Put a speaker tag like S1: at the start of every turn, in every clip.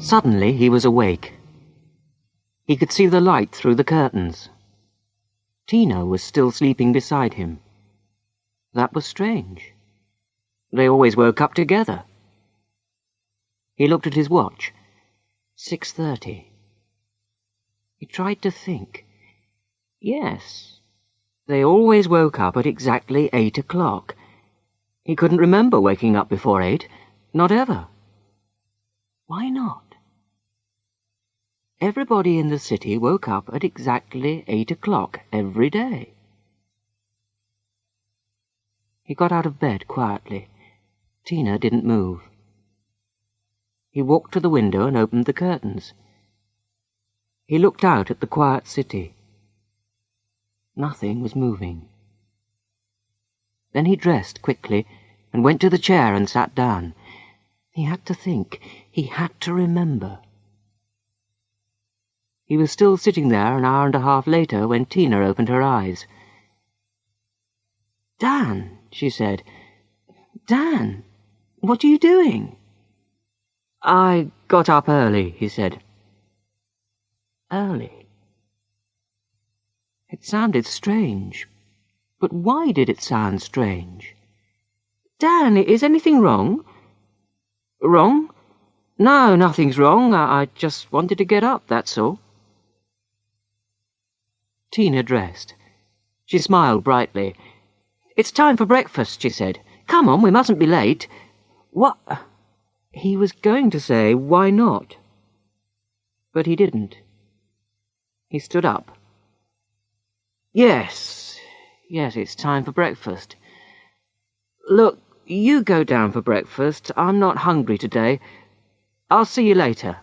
S1: Suddenly he was awake. He could see the light through the curtains. Tina was still sleeping beside him. That was strange. They always woke up together. He looked at his watch. 6:30. He tried to think. Yes, they always woke up at exactly 8 o'clock. He couldn't remember waking up before 8, not ever. Why not? Everybody in the city woke up at exactly 8 o'clock every day. He got out of bed quietly. Tina didn't move. He walked to the window and opened the curtains. He looked out at the quiet city. Nothing was moving. Then he dressed quickly and went to the chair and sat down. He had to think. He had to remember. He was still sitting there an hour and a half later when Tina opened her eyes. "Dan," she said. "Dan, what are you doing?" "I got up early," he said. Early. It sounded strange. But why did it sound strange? "Dan, is anything wrong?" "Wrong? No, nothing's wrong. I just wanted to get up, that's all." Tina dressed. She smiled brightly. "It's time for breakfast," she said. "Come on, we mustn't be late." "What?" He was going to say, "Why not?" But he didn't. He stood up. Yes, it's time for breakfast. Look, you go down for breakfast. I'm not hungry today. I'll see you later."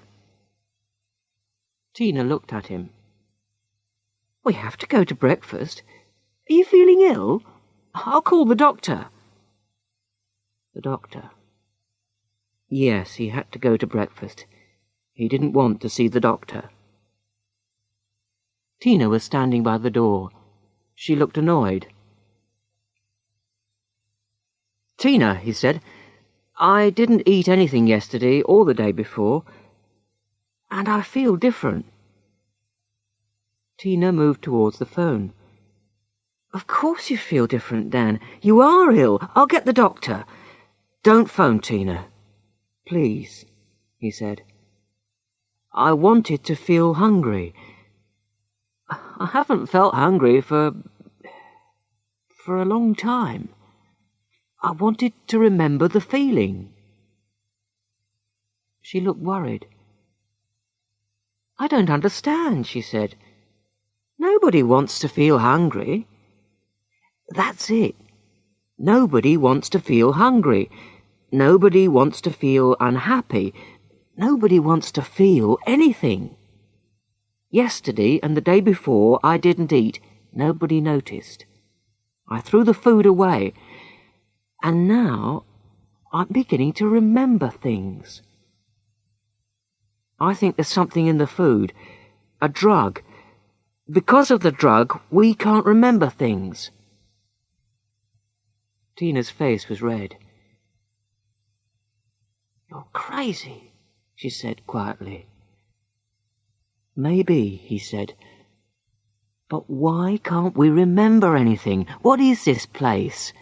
S1: Tina looked at him. "We have to go to breakfast. Are you feeling ill? I'll call the doctor." The doctor. Yes, he had to go to breakfast. He didn't want to see the doctor. Tina was standing by the door. She looked annoyed. "Tina," he said, "I didn't eat anything yesterday or the day before, and I feel different." Tina moved towards the phone. "Of course you feel different, Dan. You are ill. I'll get the doctor." "Don't phone, Tina. Please," he said. "I wanted to feel hungry. I haven't felt hungry for a long time. I wanted to remember the feeling." She looked worried. "I don't understand," she said. "Nobody wants to feel hungry." "That's it. Nobody wants to feel hungry. Nobody wants to feel unhappy. Nobody wants to feel anything. Yesterday and the day before I didn't eat. Nobody noticed. I threw the food away. And now I'm beginning to remember things. I think there's something in the food. A drug. Because of the drug, we can't remember things." Tina's face was red. "You're crazy," she said quietly. "Maybe," he said. "But why can't we remember anything? What is this place?"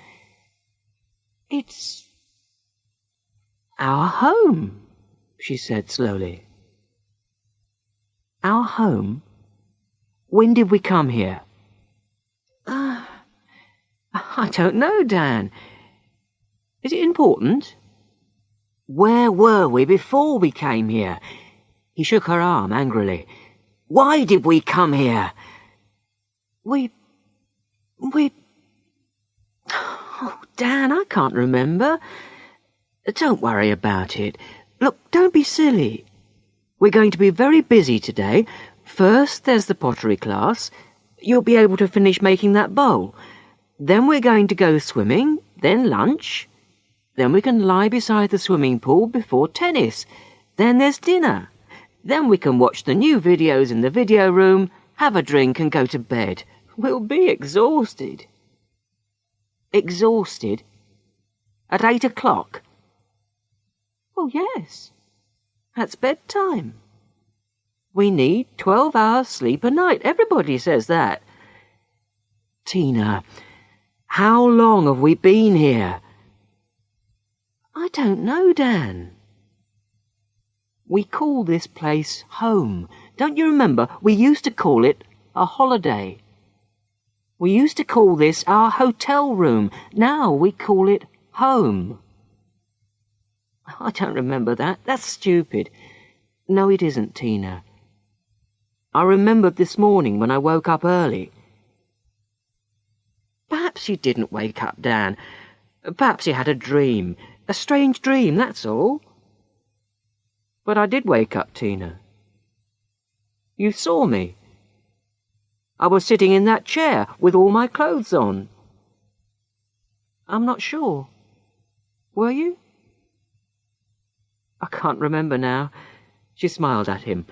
S1: "It's our home," she said slowly. "Our home? When did we come here?" I don't know, Dan. Is it important?" "Where were we before we came here?" He shook her arm angrily. "Why did we come here?" We... Oh, Dan, I can't remember. Don't worry about it. Look, don't be silly. We're going to be very busy today. First, there's the pottery class. You'll be able to finish making that bowl. Then we're going to go swimming, then lunch. Then we can lie beside the swimming pool before tennis. Then there's dinner. Then we can watch the new videos in the video room, have a drink and go to bed. We'll be exhausted." "Exhausted? At 8 o'clock?" "Well, yes. That's bedtime. We need 12 hours sleep a night. Everybody says that. Tina, how long have we been here? I don't know, Dan. We call this place home. Don't you remember? We used to call it a holiday. We used to call this our hotel room. Now we call it home. I don't remember that. That's stupid. No, it isn't, Tina. I remembered this morning when I woke up early. Perhaps you didn't wake up, Dan. Perhaps you had a dream. A strange dream, that's all. But I did wake up, Tina. You saw me. I was sitting in that chair with all my clothes on. I'm not sure. Were you? I can't remember now. She smiled at him.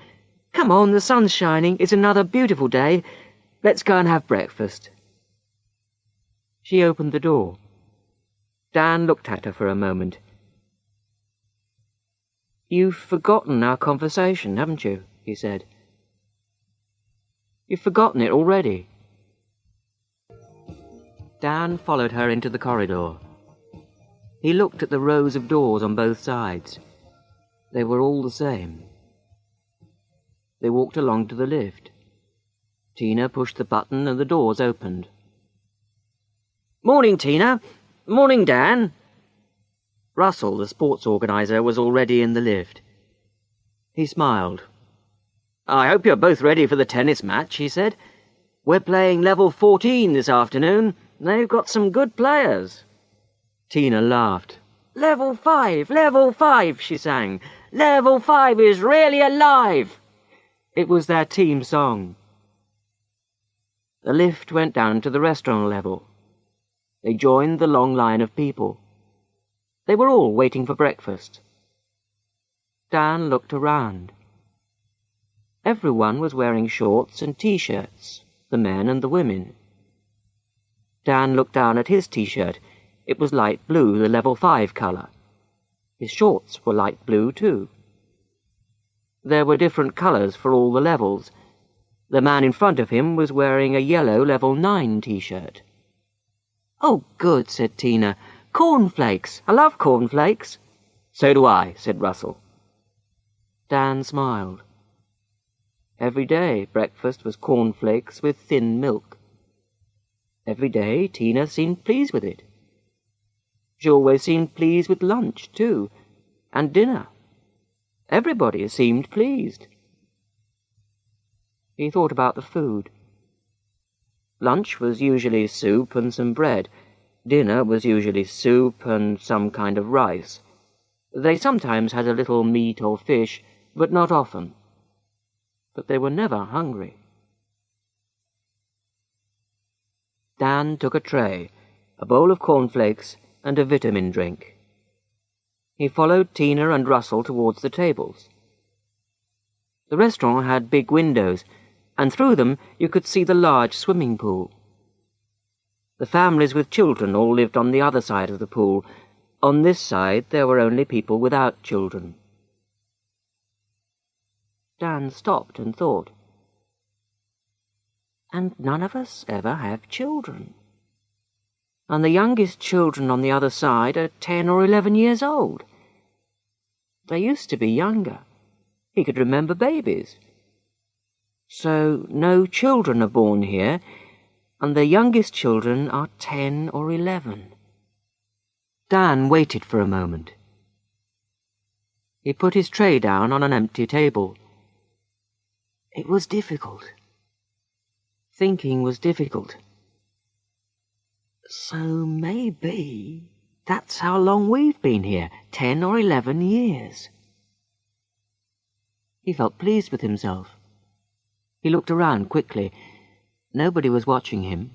S1: Come on, the sun's shining. It's another beautiful day. Let's go and have breakfast. She opened the door. Dan looked at her for a moment. You've forgotten our conversation, haven't you? He said. You've forgotten it already. Dan followed her into the corridor. He looked at the rows of doors on both sides. They were all the same. They walked along to the lift. Tina pushed the button and the doors opened. Morning, Tina. Morning, Dan. Russell, the sports organiser, was already in the lift. He smiled. I hope you're both ready for the tennis match, he said. We're playing level 14 this afternoon. They've got some good players. Tina laughed. Level 5, she sang. Level 5 is really alive. It was their team song. The lift went down to the restaurant level. They joined the long line of people. They were all waiting for breakfast. Dan looked around. Everyone was wearing shorts and T-shirts, the men and the women. Dan looked down at his T-shirt. It was light blue, the level 5 colour. His shorts were light blue too. There were different colours for all the levels. The man in front of him was wearing a yellow level 9 T-shirt. Oh, good, said Tina. Cornflakes. I love cornflakes. So do I, said Russell. Dan smiled. Every day breakfast was cornflakes with thin milk. Every day Tina seemed pleased with it. She always seemed pleased with lunch, too, and dinner. Everybody seemed pleased. He thought about the food. Lunch was usually soup and some bread. Dinner was usually soup and some kind of rice. They sometimes had a little meat or fish, but not often. But they were never hungry. Dan took a tray, a bowl of cornflakes, and a vitamin drink. He followed Tina and Russell towards the tables. The restaurant had big windows, and through them you could see the large swimming pool. The families with children all lived on the other side of the pool. On this side there were only people without children. Dan stopped and thought. And none of us ever have children. And the youngest children on the other side are 10 or 11 years old. They used to be younger. He could remember babies. So no children are born here, and the youngest children are 10 or 11. Dan waited for a moment. He put his tray down on an empty table. It was difficult. Thinking was difficult. So maybe that's how long we've been here, 10 or 11 years. He felt pleased with himself. He looked around quickly. Nobody was watching him.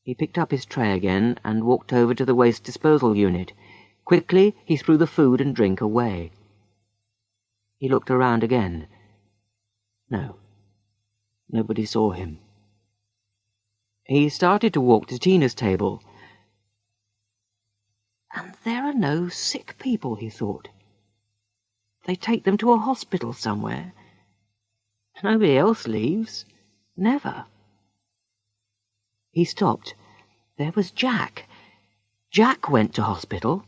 S1: He picked up his tray again and walked over to the waste disposal unit. Quickly he threw the food and drink away. He looked around again. No, nobody saw him. He started to walk to Tina's table. And there are no sick people, he thought. They take them to a hospital somewhere. Nobody else leaves. Never. He stopped. There was Jack. Jack went to hospital.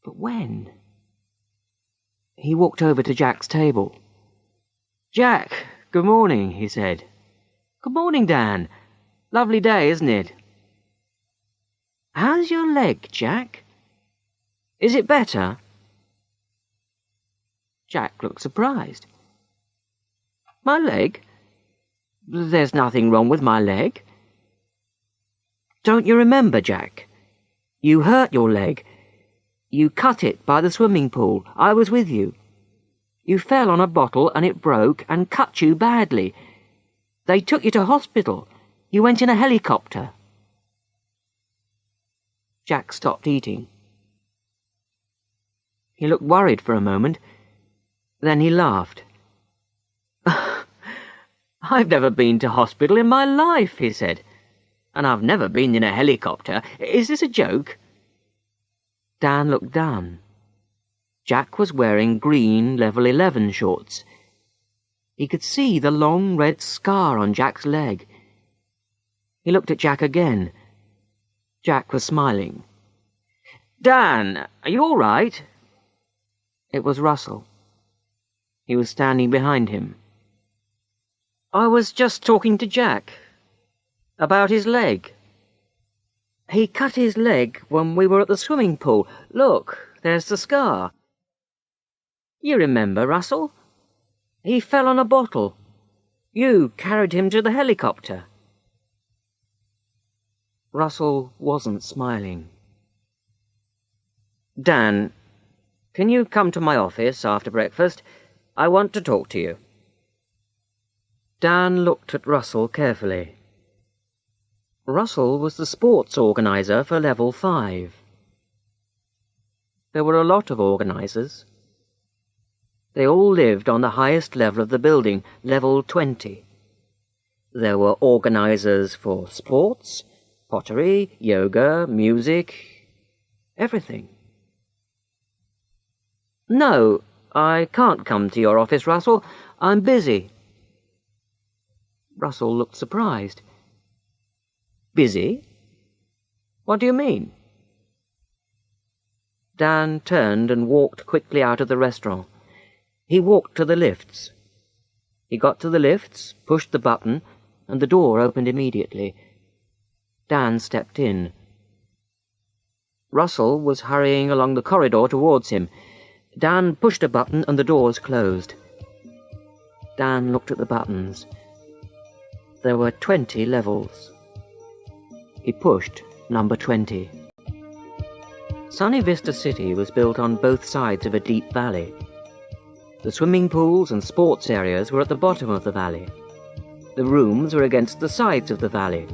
S1: But when? He walked over to Jack's table. "Jack, good morning," he said. "Good morning, Dan. Lovely day, isn't it?" "How's your leg, Jack? Is it better?" Jack looked surprised. "My leg? There's nothing wrong with my leg." "Don't you remember, Jack? You hurt your leg. You cut it by the swimming pool. I was with you. You fell on a bottle and it broke and cut you badly. They took you to hospital. You went in a helicopter." Jack stopped eating. He looked worried for a moment. Then he laughed. "I've never been to hospital in my life," he said. "And I've never been in a helicopter. Is this a joke?" Dan looked down. Jack was wearing green level 11 shorts. He could see the long red scar on Jack's leg. He looked at Jack again. Jack was smiling. "Dan, are you all right?" It was Russell. He was standing behind him. "I was just talking to Jack about his leg. He cut his leg when we were at the swimming pool. Look, there's the scar. You remember, Russell? He fell on a bottle. You carried him to the helicopter." Russell wasn't smiling. "Dan, can you come to my office after breakfast? I want to talk to you." Dan looked at Russell carefully. Russell was the sports organizer for Level 5. There were a lot of organizers. They all lived on the highest level of the building, Level 20. There were organizers for sports, pottery, yoga, music, everything. "No, I can't come to your office, Russell. I'm busy." Russell looked surprised. "Busy? What do you mean?" Dan turned and walked quickly out of the restaurant. He walked to the lifts. He got to the lifts, pushed the button, and the door opened immediately. Dan stepped in. Russell was hurrying along the corridor towards him. Dan pushed a button and the doors closed. Dan looked at the buttons. There were 20 levels. He pushed number 20. Sunny Vista City was built on both sides of a deep valley. The swimming pools and sports areas were at the bottom of the valley. The rooms were against the sides of the valley.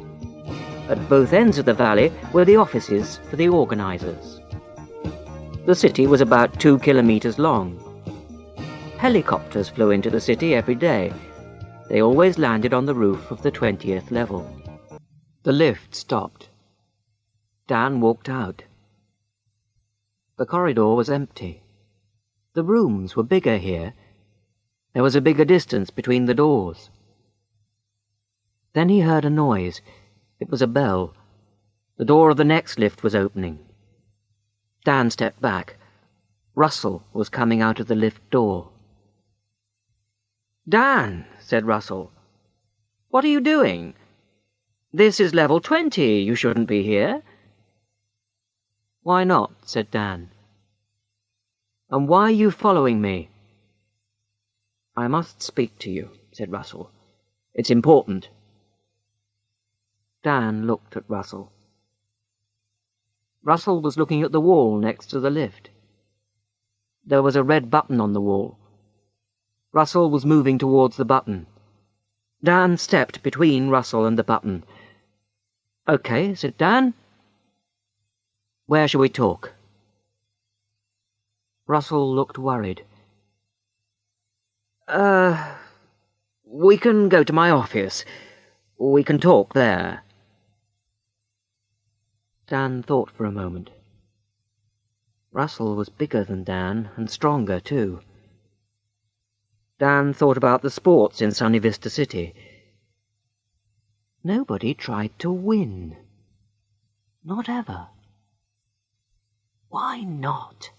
S1: At both ends of the valley were the offices for the organizers. The city was about 2 kilometers long. Helicopters flew into the city every day. They always landed on the roof of the 20th level. The lift stopped. Dan walked out. The corridor was empty. The rooms were bigger here. There was a bigger distance between the doors. Then he heard a noise. It was a bell. The door of the next lift was opening. Dan stepped back. Russell was coming out of the lift door. "Dan," said Russell, "what are you doing? This is level 20. You shouldn't be here." "Why not?" said Dan. "And why are you following me?" "I must speak to you," said Russell. "It's important." Dan looked at Russell. Russell was looking at the wall next to the lift. There was a red button on the wall. Russell was moving towards the button. Dan stepped between Russell and the button. "Okay," said Dan. "Where shall we talk?" Russell looked worried. We can go to my office. We can talk there." Dan thought for a moment. Russell was bigger than Dan, and stronger too. Dan thought about the sports in Sunny Vista City. Nobody tried to win. Not ever. Why not?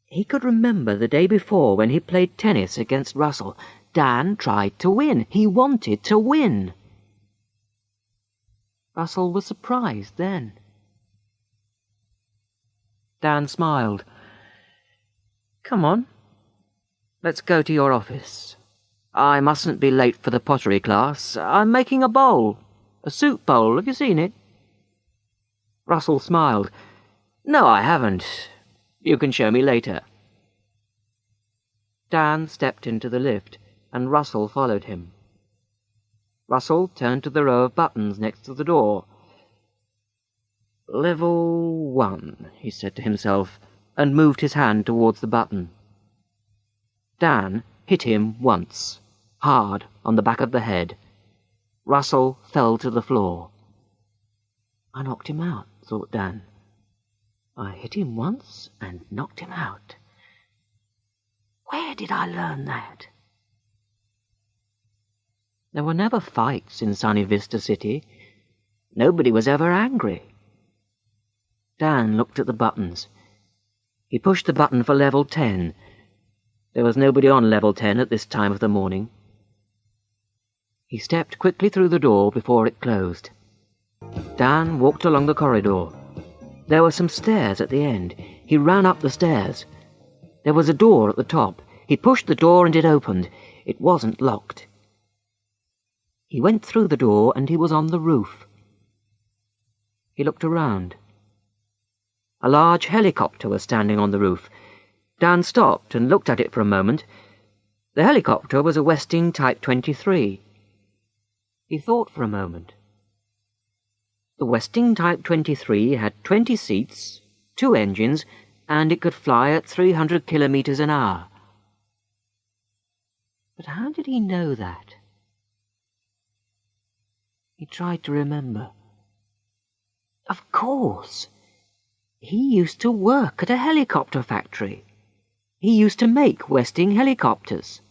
S1: He could remember the day before when he played tennis against Russell. Dan tried to win. He wanted to win. Russell was surprised then. Dan smiled. Come on. Let's go to your office. I mustn't be late for the pottery class. I'm making a bowl. A soup bowl. Have you seen it? Russell smiled. No, I haven't. You can show me later. Dan stepped into the lift, and Russell followed him. Russell turned to the row of buttons next to the door. Level 1, he said to himself, and moved his hand towards the button. Dan hit him once, hard on the back of the head. Russell fell to the floor. I knocked him out, thought Dan. I hit him once and knocked him out. Where did I learn that? There were never fights in Sunny Vista City. Nobody was ever angry. Dan looked at the buttons. He pushed the button for level 10. There was nobody on level 10 at this time of the morning. He stepped quickly through the door before it closed. Dan walked along the corridor. There were some stairs at the end. He ran up the stairs. There was a door at the top. He pushed the door and it opened. It wasn't locked. He went through the door and he was on the roof. He looked around. A large helicopter was standing on the roof. Dan stopped and looked at it for a moment. The helicopter was a Westing Type 23. He thought for a moment. The Westing Type 23 had 20 seats, 2 engines, and it could fly at 300 kilometers an hour. But how did he know that? He tried to remember. Of course! He used to work at a helicopter factory. He used to make Westing helicopters.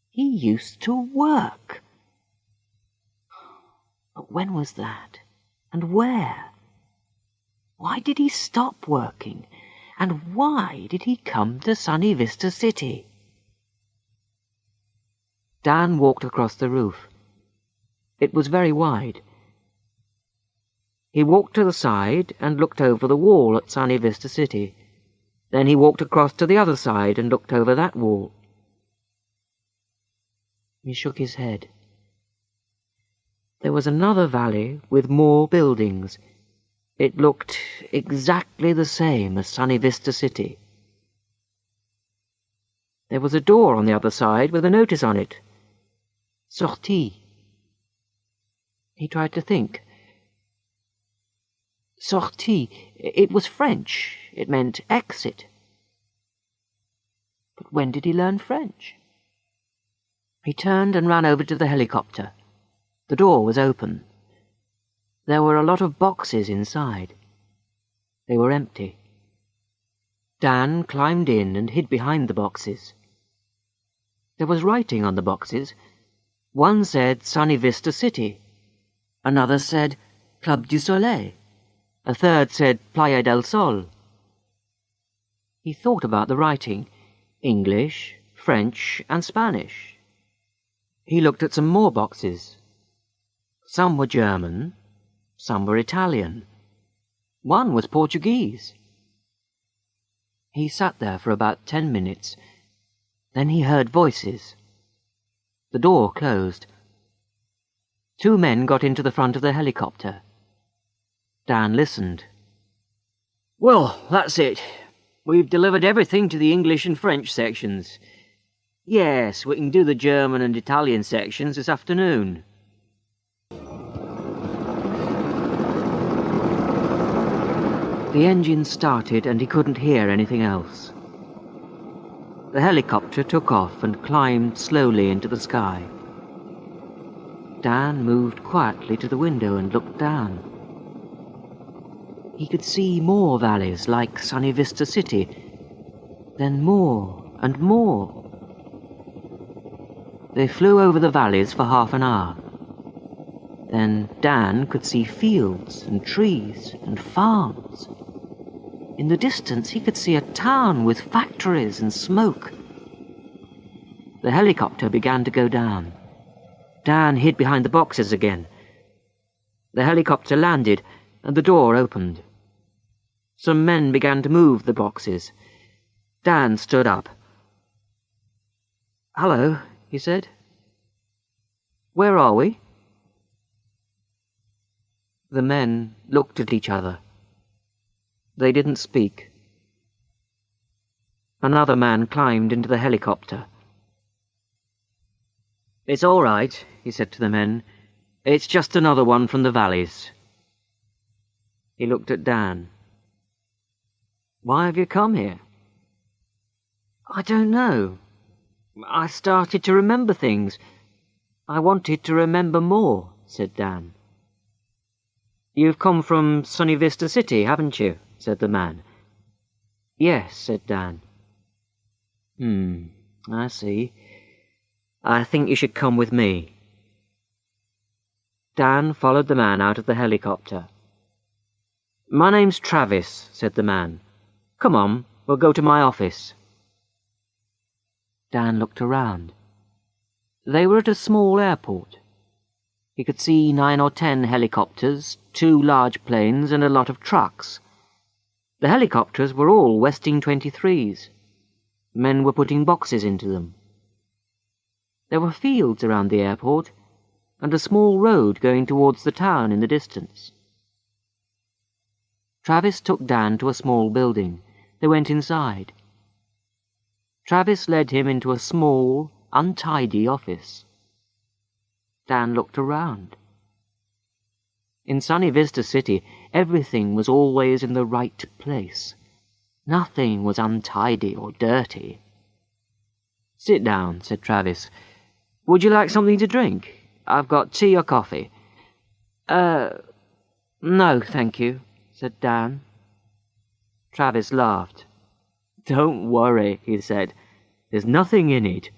S1: He used to work. But when was that? And where? Why did he stop working? And why did he come to Sunny Vista City? Dan walked across the roof. It was very wide. He walked to the side and looked over the wall at Sunny Vista City. Then he walked across to the other side and looked over that wall. He shook his head. There was another valley with more buildings. It looked exactly the same as Sunny Vista City. There was a door on the other side with a notice on it. Sortie. He tried to think. Sortie. It was French. It meant exit. But when did he learn French? He turned and ran over to the helicopter. The door was open. There were a lot of boxes inside. They were empty. Dan climbed in and hid behind the boxes. There was writing on the boxes. One said Sunny Vista City. Another said Club du Soleil. A third said Playa del Sol. He thought about the writing. English, French, and Spanish. He looked at some more boxes. Some were German, some were Italian. One was Portuguese. He sat there for about 10 minutes. Then he heard voices. The door closed. 2 men got into the front of the helicopter. Dan listened. Well, that's it. We've delivered everything to the English and French sections. Yes, we can do the German and Italian sections this afternoon. The engine started and he couldn't hear anything else. The helicopter took off and climbed slowly into the sky. Dan moved quietly to the window and looked down. he could see more valleys like Sunny Vista City, then more and more. They flew over the valleys for half an hour. Then Dan could see fields and trees and farms. In the distance, he could see a town with factories and smoke. The helicopter began to go down. Dan hid behind the boxes again. The helicopter landed, and the door opened. Some men began to move the boxes. Dan stood up. "Hello," he said. "Where are we?" The men looked at each other. They didn't speak. Another man climbed into the helicopter. "It's all right," he said to the men. "It's just another one from the valleys." He looked at Dan. "Why have you come here?" "I don't know. I started to remember things. I wanted to remember more," said Dan. "You've come from Sunny Vista City, haven't you?" said the man. "Yes," said Dan. I see. I think you should come with me." Dan followed the man out of the helicopter. "My name's Travis," said the man. "Come on, we'll go to my office." Dan looked around. They were at a small airport. He could see 9 or 10 helicopters, 2 large planes, and a lot of trucks. The helicopters were all Westing 23s. Men were putting boxes into them. There were fields around the airport, and a small road going towards the town in the distance. Travis took Dan to a small building. They went inside. Travis led him into a small, untidy office. Dan looked around. In Sunny Vista City, everything was always in the right place. Nothing was untidy or dirty. "Sit down," said Travis. "Would you like something to drink? I've got tea or coffee." No, thank you," said Dan. Travis laughed. "Don't worry," he said. "There's nothing in it.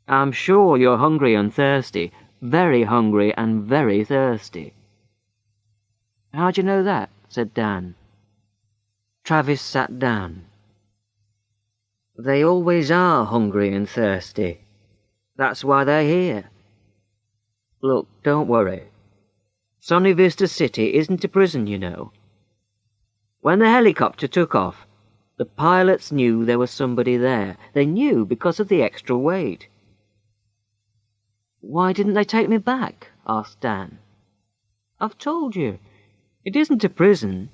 S1: I'm sure you're hungry and thirsty, very hungry and very thirsty." "How'd you know that?" said Dan. Travis sat down. "They always are hungry and thirsty. That's why they're here. Look, don't worry. Sunny Vista City isn't a prison, you know. When the helicopter took off, the pilots knew there was somebody there. They knew because of the extra weight." "Why didn't they take me back?" asked Dan. "I've told you. It isn't a prison.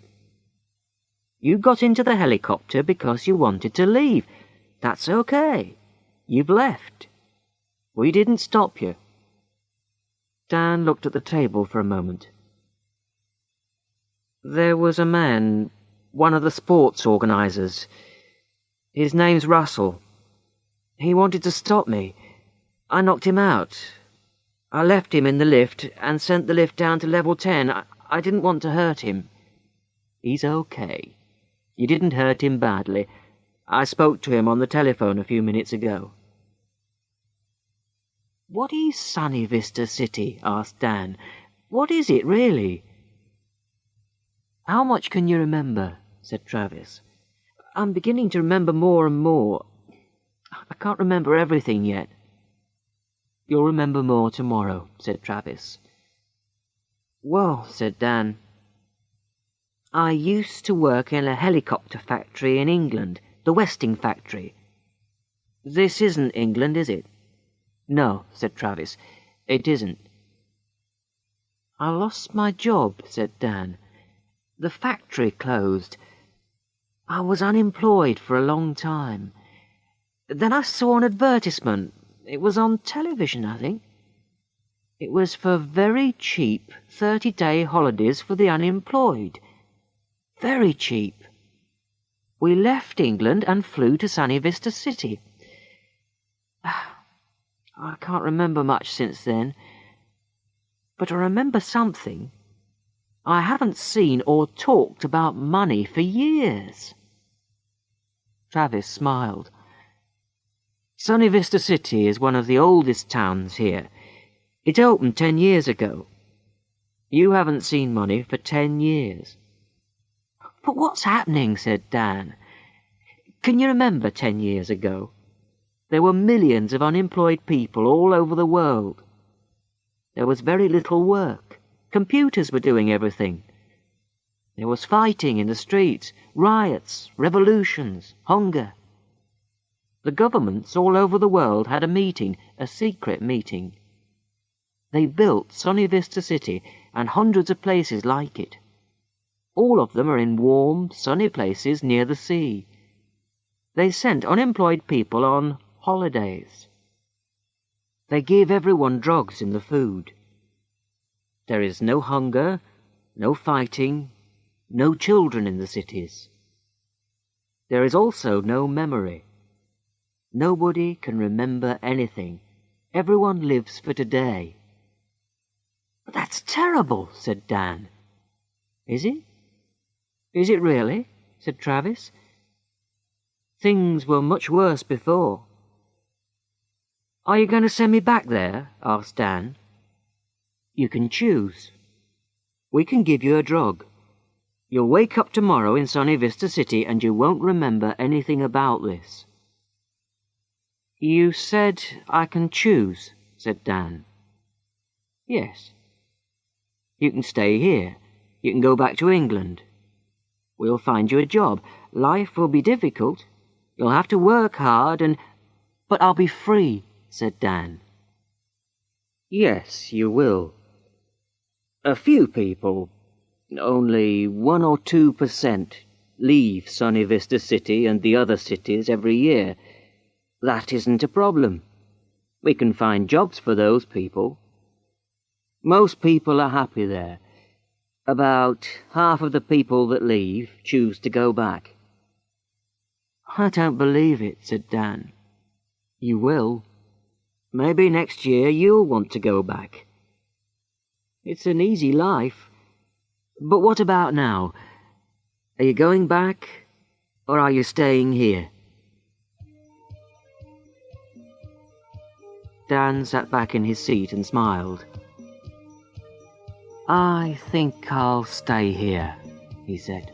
S1: You got into the helicopter because you wanted to leave. That's okay. You've left. We didn't stop you." Dan looked at the table for a moment. "There was a man, one of the sports organisers. His name's Russell. He wanted to stop me. I knocked him out. I left him in the lift and sent the lift down to level 10. I didn't want to hurt him." "He's okay. You didn't hurt him badly. I spoke to him on the telephone a few minutes ago." "What is Sunny Vista City?" asked Dan. "What is it, really?" "How much can you remember?" said Travis. "I'm beginning to remember more and more. I can't remember everything yet." "You'll remember more tomorrow," said Travis. "Well," said Dan, "I used to work in a helicopter factory in England, the Westing factory. This isn't England, is it?" "No," said Travis, "it isn't." "I lost my job," said Dan. "The factory closed. I was unemployed for a long time. Then I saw an advertisement. It was on television, I think. It was for very cheap 30-day holidays for the unemployed. Very cheap. We left England and flew to Sunny Vista City. I can't remember much since then, but I remember something. I haven't seen or talked about money for years. Travis smiled. Sunny Vista City is one of the oldest towns here. It opened 10 years ago. You haven't seen money for 10 years. But what's happening? Said Dan. Can you remember 10 years ago? There were millions of unemployed people all over the world. There was very little work. Computers were doing everything. There was fighting in the streets, riots, revolutions, hunger. The governments all over the world had a meeting, a secret meeting. They built Sunny Vista City and hundreds of places like it. All of them are in warm, sunny places near the sea. They sent unemployed people on holidays. They give everyone drugs in the food. There is no hunger, no fighting, no children in the cities. There is also no memory. Nobody can remember anything. Everyone lives for today. But that's terrible, said Dan. Is it? Is it really? Said Travis. Things were much worse before. Are you going to send me back there? Asked Dan. You can choose. We can give you a drug. You'll wake up tomorrow in Sunny Vista City and you won't remember anything about this. You said I can choose, said Dan. Yes. You can stay here. You can go back to England. We'll find you a job. Life will be difficult. You'll have to work hard and... But I'll be free, said Dan. Yes, you will. A few people, only 1 or 2%, leave Sunny Vista City and the other cities every year. That isn't a problem. We can find jobs for those people. Most people are happy there. About half of the people that leave choose to go back. I don't believe it, said Dan. You will. Maybe next year you'll want to go back. It's an easy life. But what about now? Are you going back, or are you staying here? Dan sat back in his seat and smiled. I think I'll stay here, he said.